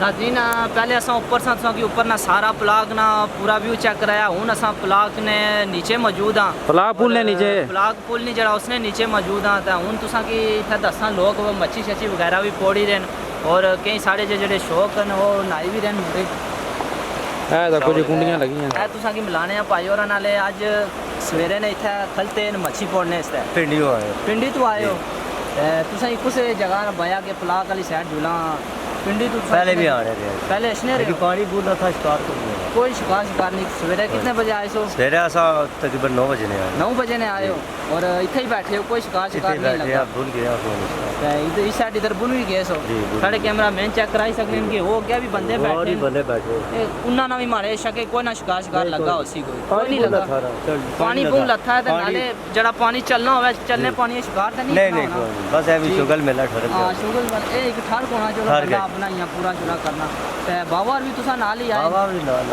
नाज़रीन पहले असा ऊपर सा कि ऊपर ना सारा पलाग ना पूरा व्यू चेक कराया हूँ असा पलाग ने नीचे मौजूद हाँ पलाग पुल ने नीचे पलाग पुल नहीं जरा उसने नीचे मौजूद हाँ तो हूँ तुसा कि इतना दसा लोग मच्छी शच्छी वगैरह भी पोड़ी रहे और कई सारे जो शौक न वो नाई भी रहे मुंडे कुछ कुंडियां लगी हैं तुसा कि मिलाने भाई और नाले अज सवेरे ने इतना खलते मच्छी पोड़ने पिंडी तो आए हो तुसा कुछ जगह बया के पलाग वाली साइड झूला पिंडी तो पहले भी आ रहे थे पहले इसने पानी बूंदा था शिकार तो कोई शिकार नहीं सवेरे कितने बजे आए सो सवेरे ऐसा तकरीबन 9 बजे ने आए 9 बजे ने आए हो और इतना ही बैठे हो कोई शिकार नहीं लगा भूल गया इधर इस साइड इधर बुन भी गए सो साढ़े कैमरा मैन चेक कराई सकते हैं कि वो क्या भी बंदे बैठे उन्ना ना भी मारे शके कोई ना शिकार लगा उसी कोई नहीं लगा पानी पून लथा है नाले जड़ा पानी चलना होवे चलने पानी शिकार तो नहीं बस ऐसे शुगल मेला ठहर हां शुगल बस एक ठहर कोना जो अपना यहां पूरा जुड़ा करना ते बावर भी तुसा नाल ही आए बावर भी नाल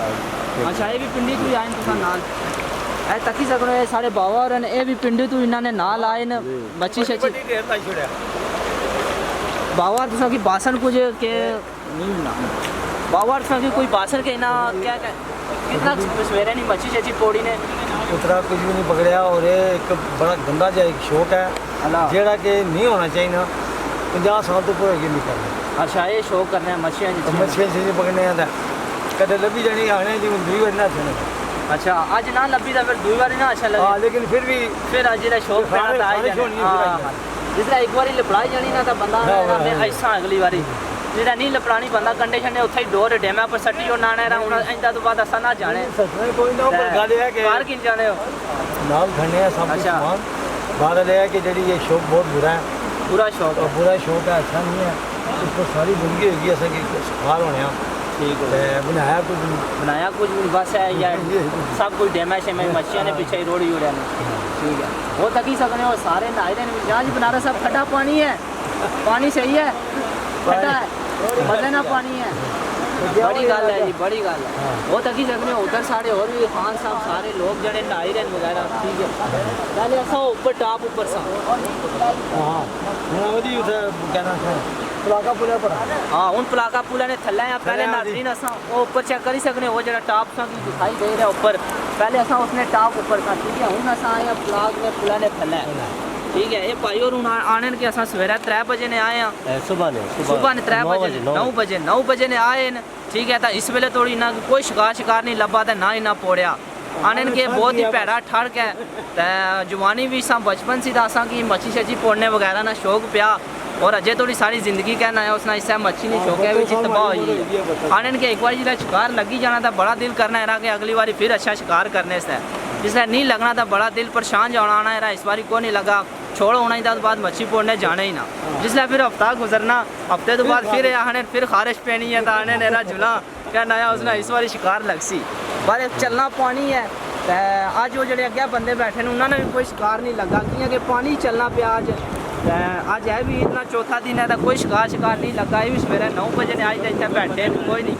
अच्छा ये भी पिंडी तो आए तुसा नाल ए तकी सकनो ये सारे बावर ने ये भी पिंडी तो इन्होंने नाल आए न बच्ची शच्ची बावर तुसा की बासन कुछ के नहीं ना बावर तुसा की कोई बासन के ना क्या कितना सवेरे नहीं मच्छी शच्ची पोड़ी ने उतरा कुछ भी नहीं पकड़िया और ये एक बड़ा गंदा जा एक शौक है जेड़ा कि नहीं होना चाहिए ना 50 साल तो ऊपर नहीं करना अच्छा ये शौक करने मच्छियाँ मच्छियाँ पकड़ने आता कदे लभी जानी आने जी दूई बार ना अच्छा आज ना लभी था फिर दूई बार ना अच्छा लगा लेकिन फिर आज जो शौक पैदा जिस एक बार लपड़ाई जानी ना तो बंदा ऐसा अगली बारी जेड़ा नहीं लपड़ानी बंदा कंडे छंडे उत्थे डोर डेमा पर सट्टी और नाने रा हुन इंदा तो बाद असा ना जाने कोई ना पर गल है कि बाहर किन जाने हो नाल खन्ने हैं सब अच्छा बात है कि जेडी ये शौक बहुत बुरा है पूरा शौक और बुरा शौक है अच्छा नहीं है इसको सारी जिंदगी होगी ऐसा कि सफार होने ठीक है बनाया कुछ भी बस है या सब कुछ डैमेज है मैं मच्छियाँ ने पीछे रोड ही उड़ा ठीक है वो तक ही सकने और सारे नायरे जहाँ जी बनारस सब खड्डा पानी है पानी सही है खड्डा है मजे ना पानी है बड़ी गल है जी बड़ी गल है वो तक ही सकने उधर सारे और भी खान साहब सारे लोग जड़े नाई रहे वगैरह ठीक है पहले ऐसा ऊपर टॉप ऊपर सा हाँ पलाका पुल पर हाँ उन पलाका पुल ने थल्ले हैं पहले नाज़रीन असा वो ऊपर चेक कर ही सकने वो जरा टॉप सा दिखाई दे रहा ऊपर पहले असा उसने टॉप ऊपर था ठीक है हूँ असा आए पलाक ने पुल ने थल्ले ठीक है ये भाई और आने के असा सवेरे 3 बजे ने आए हैं सुबह ने 3 बजे 9 बजे ने आए न ठीक है तो इस वेले थोड़ी ना कोई शिकार नहीं लभा तो ना ही ना पोड़िया आने के बहुत ही भैड़ा ठड़क है तो जवानी भी सा बचपन सी असा कि मच्छी शच्छी पोड़ने वगैरह ना शौक पिया और अजय थोड़ी सारी जिंदगी कहना है उसने इससे मच्छी नहीं शौक है भी तबाह हुई आने के एक बार जो शिकार लगी जाना था बड़ा दिल करना है कि अगली बार फिर अच्छा शिकार करने से जिससे नहीं लगना था बड़ा दिल परेशान जाना आना है इस बार को नहीं लगा छोड़ होना ही था तो बाद मच्छी पोड़ने जाना ही ना जिसलिए फिर हफ्ता गुजरना हफ्ते तो बाद फिर आने फिर खारिश पैनी है तो आने नेरा झूला क्या नया उसने इस बार शिकार लग सी बार चलना पानी है आज वो जो अगे बंदे बैठे उन्होंने भी कोई शिकार नहीं लगा क्योंकि पानी चलना पाया आज है भी इतना चौथा दिन है तो कोई शिकार नहीं लगा ये भी सवेरे 9 बजे ने आज तो इतने बैठे कोई नहीं